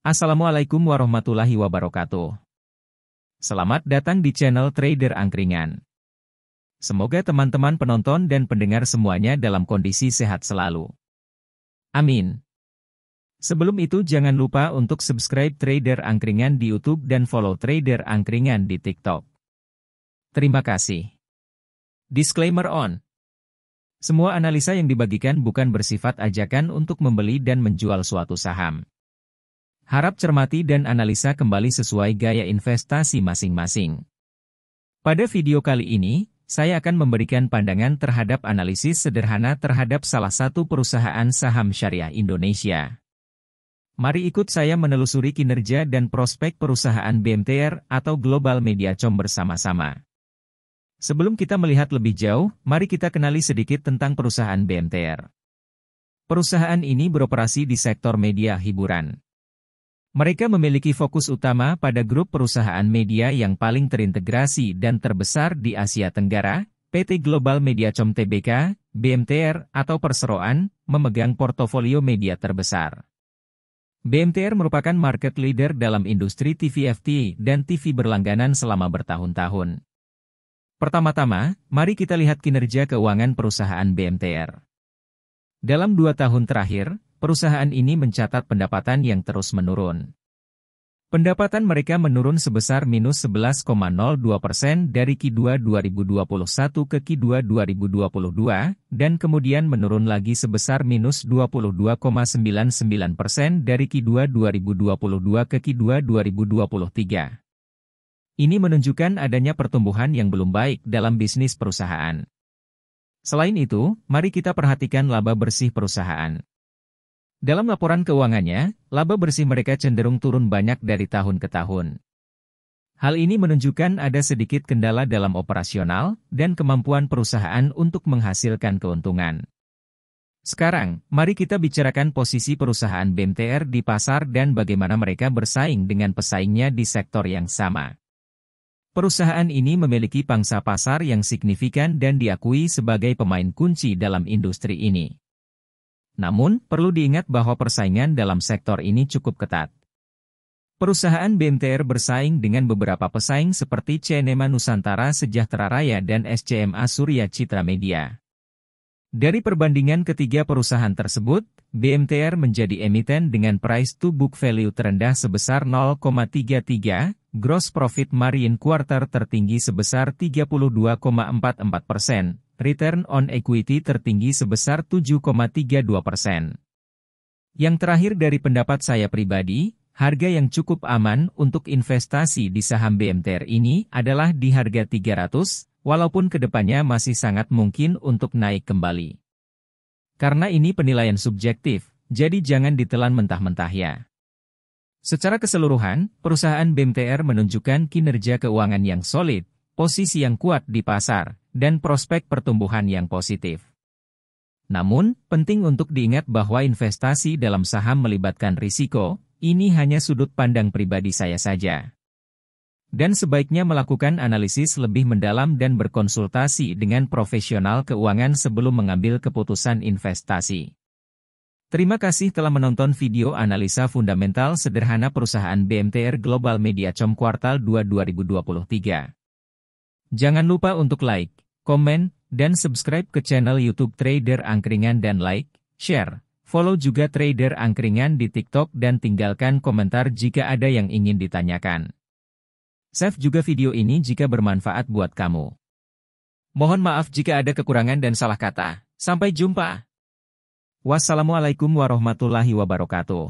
Assalamualaikum warahmatullahi wabarakatuh. Selamat datang di channel Trader Angkringan. Semoga teman-teman penonton dan pendengar semuanya dalam kondisi sehat selalu. Amin. Sebelum itu jangan lupa untuk subscribe Trader Angkringan di YouTube dan follow Trader Angkringan di TikTok. Terima kasih. Disclaimer on. Semua analisa yang dibagikan bukan bersifat ajakan untuk membeli dan menjual suatu saham. Harap cermati dan analisa kembali sesuai gaya investasi masing-masing. Pada video kali ini, saya akan memberikan pandangan terhadap analisis sederhana terhadap salah satu perusahaan saham syariah Indonesia. Mari ikut saya menelusuri kinerja dan prospek perusahaan BMTR atau Global Mediacom bersama-sama. Sebelum kita melihat lebih jauh, mari kita kenali sedikit tentang perusahaan BMTR. Perusahaan ini beroperasi di sektor media hiburan. Mereka memiliki fokus utama pada grup perusahaan media yang paling terintegrasi dan terbesar di Asia Tenggara. PT Global Mediacom Tbk, BMTR atau perseroan, memegang portofolio media terbesar. BMTR merupakan market leader dalam industri TVFT dan TV berlangganan selama bertahun-tahun. Pertama-tama, mari kita lihat kinerja keuangan perusahaan BMTR. Dalam 2 tahun terakhir, perusahaan ini mencatat pendapatan yang terus menurun. Pendapatan mereka menurun sebesar minus 11,02% dari Q2 2021 ke Q2 2022, dan kemudian menurun lagi sebesar minus 22,99% dari Q2 2022 ke Q2 2023. Ini menunjukkan adanya pertumbuhan yang belum baik dalam bisnis perusahaan. Selain itu, mari kita perhatikan laba bersih perusahaan. Dalam laporan keuangannya, laba bersih mereka cenderung turun banyak dari tahun ke tahun. Hal ini menunjukkan ada sedikit kendala dalam operasional dan kemampuan perusahaan untuk menghasilkan keuntungan. Sekarang, mari kita bicarakan posisi perusahaan BMTR di pasar dan bagaimana mereka bersaing dengan pesaingnya di sektor yang sama. Perusahaan ini memiliki pangsa pasar yang signifikan dan diakui sebagai pemain kunci dalam industri ini. Namun, perlu diingat bahwa persaingan dalam sektor ini cukup ketat. Perusahaan BMTR bersaing dengan beberapa pesaing seperti CNMA Nusantara Sejahtera Raya dan SCMA Surya Citra Media. Dari perbandingan ketiga perusahaan tersebut, BMTR menjadi emiten dengan price to book value terendah sebesar 0,33, gross profit margin kuartal tertinggi sebesar 32,44%. Return on equity tertinggi sebesar 7,32%. Yang terakhir dari pendapat saya pribadi, harga yang cukup aman untuk investasi di saham BMTR ini adalah di harga 300, walaupun kedepannya masih sangat mungkin untuk naik kembali. Karena ini penilaian subjektif, jadi jangan ditelan mentah-mentah ya. Secara keseluruhan, perusahaan BMTR menunjukkan kinerja keuangan yang solid, posisi yang kuat di pasar, dan prospek pertumbuhan yang positif. Namun, penting untuk diingat bahwa investasi dalam saham melibatkan risiko, ini hanya sudut pandang pribadi saya saja. Dan sebaiknya melakukan analisis lebih mendalam dan berkonsultasi dengan profesional keuangan sebelum mengambil keputusan investasi. Terima kasih telah menonton video analisa fundamental sederhana perusahaan BMTR Global Mediacom kuartal 2 2023. Jangan lupa untuk like, komen, dan subscribe ke channel YouTube Trader Angkringan dan like, share, follow juga Trader Angkringan di TikTok dan tinggalkan komentar jika ada yang ingin ditanyakan. Save juga video ini jika bermanfaat buat kamu. Mohon maaf jika ada kekurangan dan salah kata. Sampai jumpa. Wassalamualaikum warahmatullahi wabarakatuh.